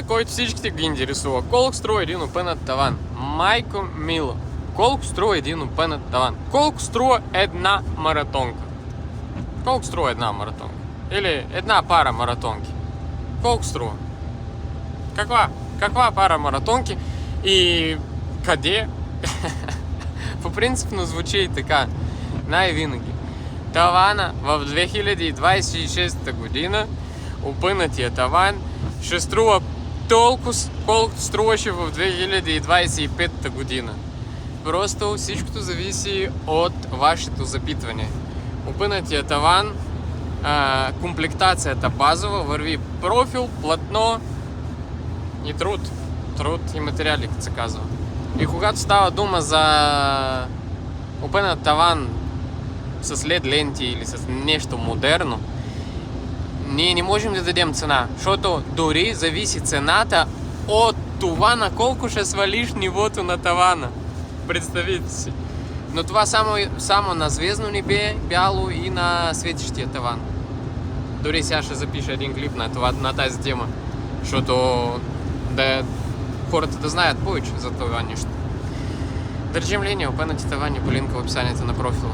който всичките ги интересува. Колко струва един опънат таван? Майко мило. Колко струва един опънат таван? Колко струва една маратонка? Колко струва една маратонка? Или една пара маратонки? Колко струва? Каква пара маратонки? И къде? По принципно звучи и така. Най-винаги. Тавана в 2026 година, опънатия таван, ще струва толкова, колкото струваше в 2025 година. Просто всичкото зависи от вашето запитване. Опънатия таван, комплектацията базова върви профил, платно и труд. Труд и материали, като се казва. И когато става дума за опънат таван с LED ленти или с нещо модерно, ние не можем да дадем цена, защото дори зависи цената от това на колко ще свалиш нивото на тавана. Представете си. Но това само на звездно небе, бяло и на светещия таван. Дори сега ще запиша един клип на тази тема, защото хората да знаят повече за това нещо. Държим линия, опънати тавани по линка в описанието на профила.